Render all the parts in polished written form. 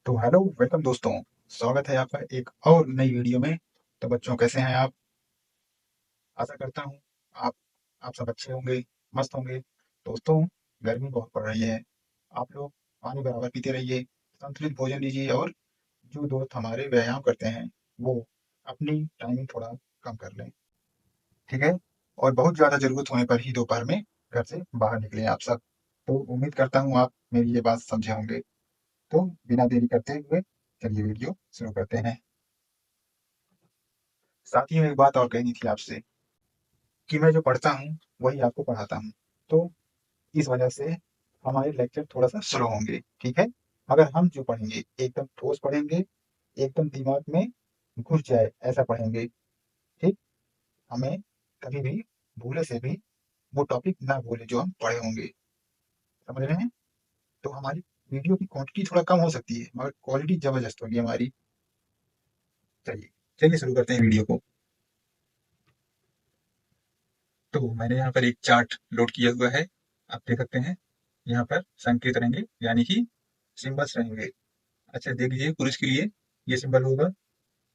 तो hello welcome दोस्तों। स्वागत है आपका एक और नई वीडियो में। तो बच्चों कैसे हैं आप? आशा करता हूँ आप आप सब अच्छे होंगे, मस्त होंगे। दोस्तों, गर्मी बहुत पड़ रही है। आप लोग पानी बराबर पीते रहिए, संतुलित भोजन लीजिए और जो दोस्त हमारे व्यायाम करते हैं वो अपनी टाइमिंग थोड़ा कम कर लें, ठीक है? और बहुत ज़्यादा ज़रूरत होने पर ही दोपहर में घर से बाहर निकलें आप सब। तो उम्मीद करता हूँ आप मेरी ये बात समझे होंगे। तो बिना देरी करते हुए चलिए वीडियो शुरू करते हैं। साथ ही में एक बात और कहनी थी आपसे कि मैं जो पढ़ता हूँ वही आपको पढ़ाता हूँ। तो इस वजह से हमारे लेक्चर थोड़ा सा स्लो होंगे, ठीक है? अगर हम जो पढ़ेंगे एकदम ठोस पढ़ेंगे, एकदम दिमाग में घुस जाए ऐसा पढ़ेंगे, ठीक? हमें कभी भी भूले से भी वो टॉपिक ना भूले जो हम पढ़े होंगे। समझ रहे हैं? तो हमारी वीडियो की क्वांटिटी थोड़ा कम हो सकती है मगर क्वालिटी जबरदस्त होगी हमारी। चलिए चलिए शुरू करते हैं वीडियो को। तो मैंने यहाँ पर एक चार्ट लोड किया हुआ है, आप देख सकते हैं। यहाँ पर संकेत रहेंगे यानी कि सिंबल्स रहेंगे। अच्छा देख लीजिए, पुरुष के लिए ये सिंबल होगा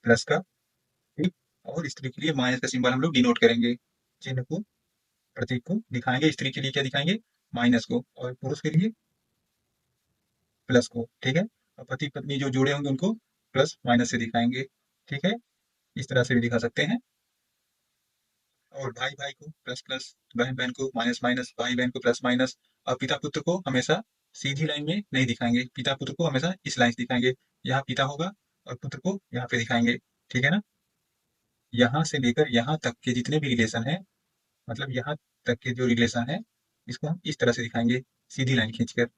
प्लस का, ठीक। और स्त्री के लिए माइनस का सिंबल हम लोग डिनोट करेंगे, चिन्ह को, प्रतीक को दिखाएंगे। स्त्री के लिए क्या दिखाएंगे? माइनस को, और पुरुष के लिए प्लस को, ठीक है। और पति पत्नी जो जोड़े होंगे उनको प्लस माइनस से दिखाएंगे, ठीक है। इस तरह से भी दिखा सकते हैं। और भाई भाई को प्लस प्लस, बहन बहन को माइनस माइनस, भाई बहन को प्लस माइनस। और पिता पुत्र को हमेशा सीधी लाइन में नहीं दिखाएंगे, पिता पुत्र को हमेशा इस लाइन से दिखाएंगे। यहाँ पिता होगा और पुत्र को यहाँ पे दिखाएंगे, ठीक है ना। यहाँ से लेकर यहाँ तक के जितने भी रिलेशन है, मतलब यहाँ तक के जो रिलेशन है, इसको हम इस तरह से दिखाएंगे, सीधी लाइन खींचकर,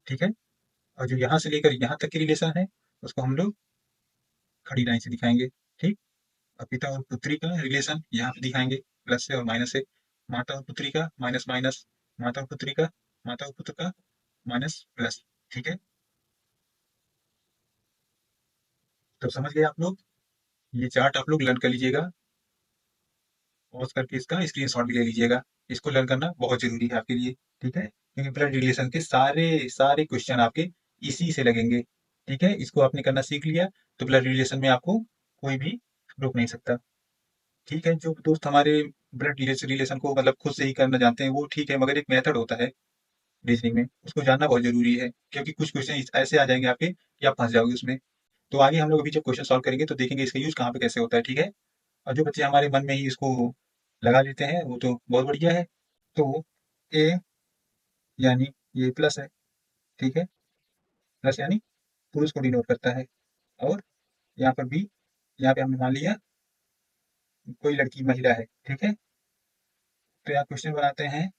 ठीक है। और जो यहाँ से लेकर यहाँ तक के रिलेशन है उसको हम लोग खड़ी लाइन से दिखाएंगे, ठीक। और पिता और पुत्री का रिलेशन यहाँ पे दिखाएंगे प्लस से और माइनस से। माता और पुत्री का माइनस माइनस, माता और पुत्री का, माता और पुत्र का माइनस प्लस, ठीक है। तो समझ गए आप लोग? ये चार्ट आप लोग लर्न कर लीजिएगा, पॉज करके इसका स्क्रीनशॉट भी ले लीजिएगा। इसको लर्न करना बहुत जरूरी है आपके लिए, ठीक है, क्योंकि ब्लड रिलेशन के सारे सारे क्वेश्चन आपके इसी से लगेंगे, ठीक है। इसको आपने करना सीख लिया तो ब्लड रिलेशन में आपको कोई भी रोक नहीं सकता, ठीक है। जो दोस्त हमारे ब्लड रिलेशन को मतलब खुद से ही करना जानते हैं वो ठीक है, मगर एक मेथड होता है रीजनिंग में, उसको जानना बहुत जरूरी है, क्योंकि कुछ क्वेश्चन ऐसे आ जाएंगे आपके कि आप फंस जाओगे उसमें। तो आगे हम लोग अभी जब क्वेश्चन सॉल्व करेंगे तो देखेंगे इसका यूज कहाँ पे कैसे होता है, ठीक है। और जो बच्चे हमारे मन में ही इसको लगा लेते हैं वो तो बहुत बढ़िया है। तो ए यानी ये प्लस है, ठीक है। प्लस यानी पुरुष को डिनोट करता है। और यहाँ पर बी, यहाँ पे हमने मान लिया कोई लड़की महिला है, ठीक है। तो यहाँ क्वेश्चन बनाते हैं,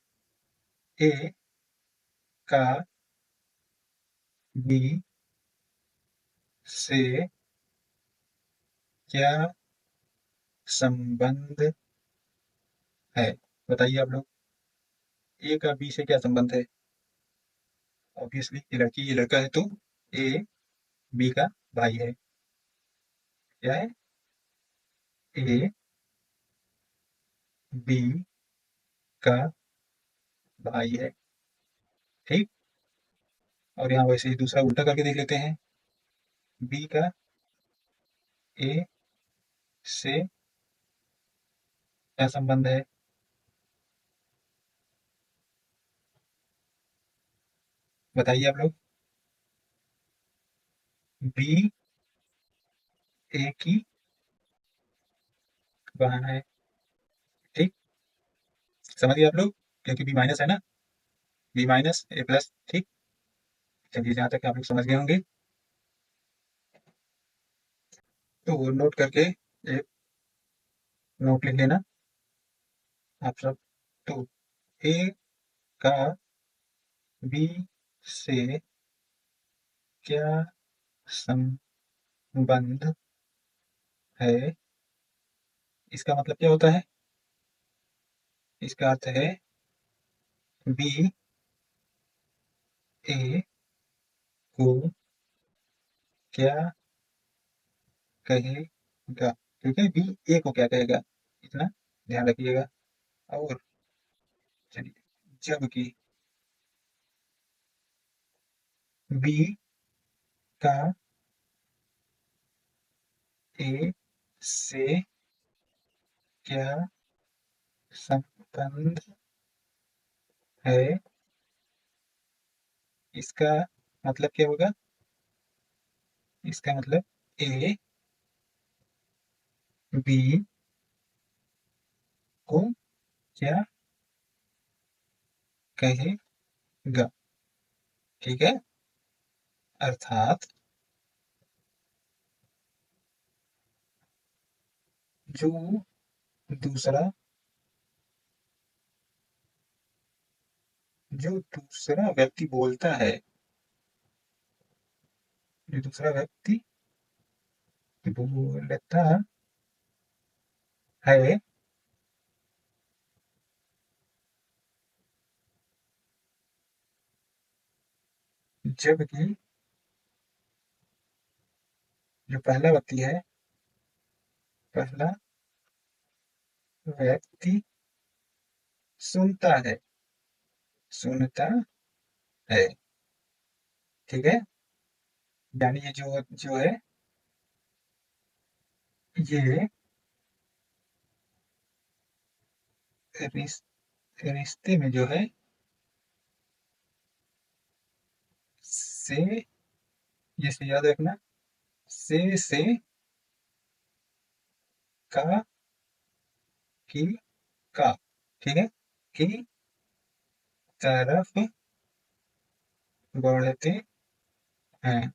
ए का बी से क्या संबंध है? बताइए आप लोग, ए का बी से क्या संबंध है? ऑब्वियसली ये लड़की ये लड़का है, तो ए बी का भाई है। क्या है? ए बी का भाई है, ठीक। और यहाँ वैसे ही दूसरा उल्टा करके देख लेते हैं, बी का ए से क्या संबंध है? बताइए आप लोग। बी ए की बहन है, ठीक। समझ गए आप लोग? क्योंकि बी माइनस है ना, बी माइनस ए प्लस, ठीक। चलिए जहाँ तक आप लोग समझ गए होंगे तो वो नोट करके एक नोट लिख लेना आप सब। तो ए का बी से क्या संबंध है? इसका मतलब क्या होता है? इसका अर्थ है बी ए को क्या कहेगा, ठीक है। बी ए को क्या कहेगा, इतना ध्यान रखिएगा। और चलिए, जबकि बी का ए से क्या संबंध है, इसका मतलब क्या होगा? इसका मतलब ए बी को क्या कहेगा? ठीक है, अर्थात जो दूसरा जो दूसरा व्यक्ति बोलता है, जो दूसरा व्यक्ति बोलता है, जबकि जो पहला व्यक्ति है, पहला व्यक्ति सुनता है, सुनता है। ठीक है, यानी ये जो जो है, ये रिस, रिश्ते में जो है, से, ये से याद रखना, से का, की, का, ठीक है, की तरफ बढ़ते हैं।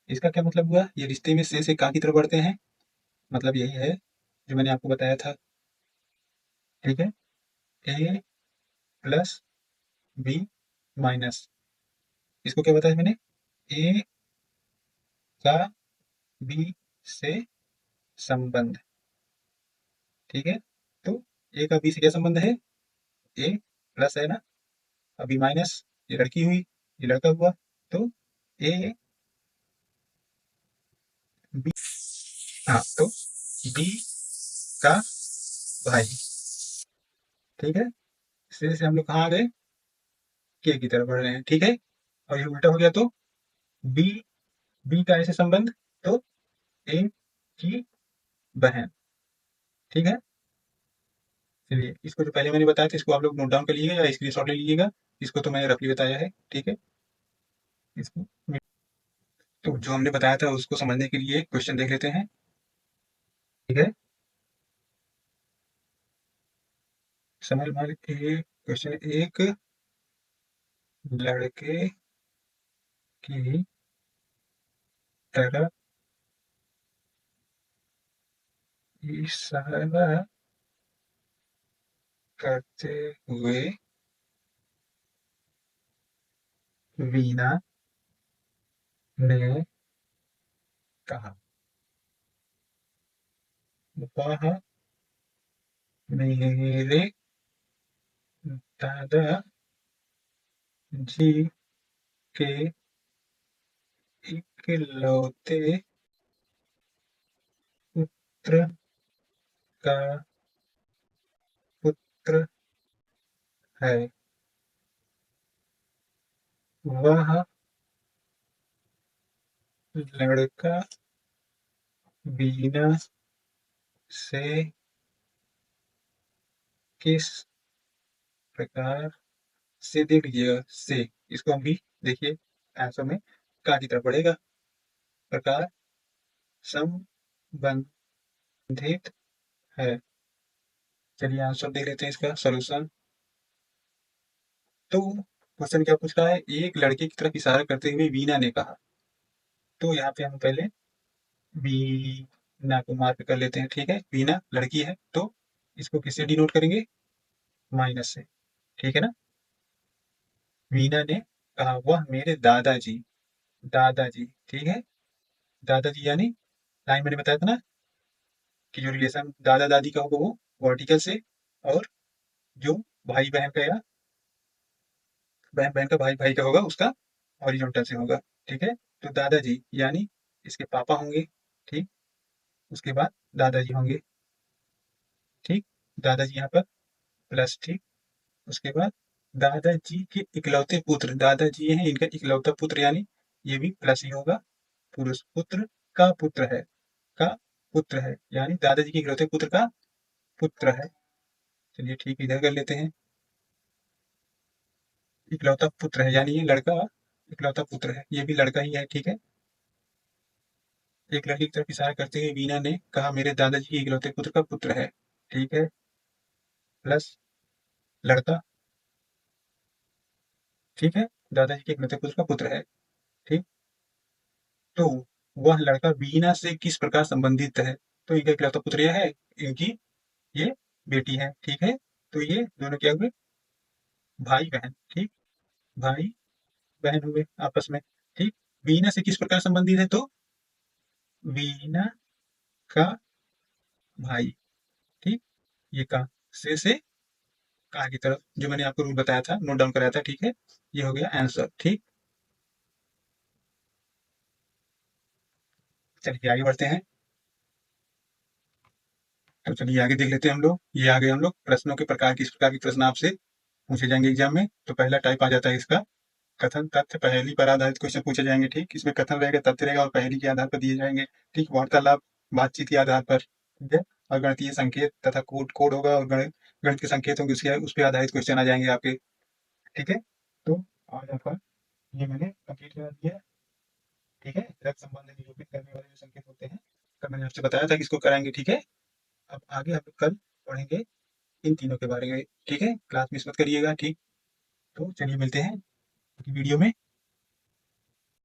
इसका क्या मतलब हुआ? ये रिश्ते में से का की तरफ बढ़ते हैं, मतलब यही है जो मैंने आपको बताया था। ठीक है, ए प्लस बी माइनस, इसको क्या बताया मैंने? ए का बी से संबंध। ठीक है, तो ए का बी से क्या संबंध है? ए प्लस है ना, अभी माइनस, ये लड़की हुई, ये लड़का हुआ, तो ए बी, हाँ तो बी का भाई। ठीक है, से हम लोग कहाँ आ गए? के की तरफ बढ़ रहे हैं। ठीक है, और ये उल्टा हो गया तो बी, बी का ऐसे संबंध, तो ए की बहन। ठीक है, चलिए इसको जो पहले मैंने बताया था, इसको आप लोग नोट डाउन कर लीजिएगा या स्क्रीनशॉट ले लीजिएगा। इसको तो मैंने रफली बताया है। ठीक है, इसको तो जो हमने बताया था उसको समझने के लिए क्वेश्चन देख लेते हैं। ठीक है, समझ मान क्वेश्चन एक, लड़के की तरफ इशारा करते हुए वीना ने कहा, वह मेरे दादा जी के इकलौते पुत्र का पुत्र है। वह लड़का वीना से किस प्रकार से, देख लीजिएगा से, इसको हम भी देखिए आंसर में का की तरफ बढ़ेगा, प्रकार संबंधित है। चलिए आंसर देख लेते हैं इसका सोल्यूशन। तो क्वेश्चन क्या पूछ रहा है? एक लड़के की तरफ इशारा करते हुए वीना ने कहा, तो यहाँ पे हम पहले वीना को मार्क कर लेते हैं। ठीक है, वीना लड़की है, तो इसको किससे डिनोट करेंगे? माइनस से। ठीक है ना, वीना ने कहा वह मेरे दादाजी, दादाजी, ठीक है, दादाजी यानी लाइन मैंने बताया था ना कि जो रिलेशन दादा दादी का होगा वो वर्टिकल से, और जो भाई बहन का या बहन बहन का भाई भाई का होगा उसका हॉरिजॉन्टल से होगा। ठीक है, तो दादाजी यानी इसके पापा होंगे। ठीक, उसके बाद दादाजी होंगे। ठीक, दादाजी यहाँ पर प्लस। ठीक, उसके बाद दादाजी के इकलौते पुत्र, दादाजी हैं इनका इकलौता पुत्र, यानी ये भी प्लस ही होगा। पुरुष पुत्र का पुत्र है, का पुत्र है, यानी दादाजी के इकलौते पुत्र का पुत्र है। चलिए ठीक है, इधर कर लेते हैं। इकलौता पुत्र है यानी ये लड़का इकलौता पुत्र है, ये भी लड़का ही है, ठीक है। एक लड़की की तरफ इशारा करते हुए वीना ने कहा, मेरे दादाजी के इकलौते पुत्र का पुत्र है, ठीक है। प्लस लड़का, ठीक है, दादाजी के इकलौते पुत्र का पुत्र है, ठीक। तो वह लड़का वीना से किस प्रकार संबंधित है? तो इनका इकलौता पुत्र यह है, इनकी ये बेटी है, ठीक है। तो ये दोनों क्या हुए? भाई बहन, ठीक। भाई बहन हुए आपस में, ठीक। वीना से किस प्रकार संबंधित है? तो वीना का भाई, ठीक। ये का से का की तरफ जो मैंने आपको रूल बताया था, नोट डाउन कराया था, ठीक है। ये हो गया आंसर, ठीक। चलिए आगे बढ़ते हैं। तो चलिए आगे देख लेते हैं हम लोग। ये आगे हम लोग प्रश्नों के प्रकार, किस प्रकार के प्रश्न आपसे पूछे जाएंगे एग्जाम में। तो पहला टाइप आ जाता है इसका कथन तथ्य पहेली पर आधारित क्वेश्चन पूछे जाएंगे, ठीक। इसमें कथन रहेगा, तथ्य रहेगा और पहेली के आधार पर दिए जाएंगे, ठीक। वार्तालाप, बातचीत के आधार पर, ठीक है। और गणितीय संकेत तथा कोड कोड होगा, और गणित के संकेत होंगे, उसके उस पर आधारित क्वेश्चन आ जाएंगे आपके, ठीक है। तो आज आपका ये मैंने कंप्लीट करा दिया, ठीक है। रक्त संबंध निरूपित करने वाले जो संकेत होते हैं, कल मैंने आपसे बताया था कि इसको कराएंगे, ठीक है। अब आगे हम लोग कल पढ़ेंगे इन तीनों के बारे में, ठीक है। क्लास मिस मत करिएगा, ठीक। तो चलिए मिलते हैं वीडियो में।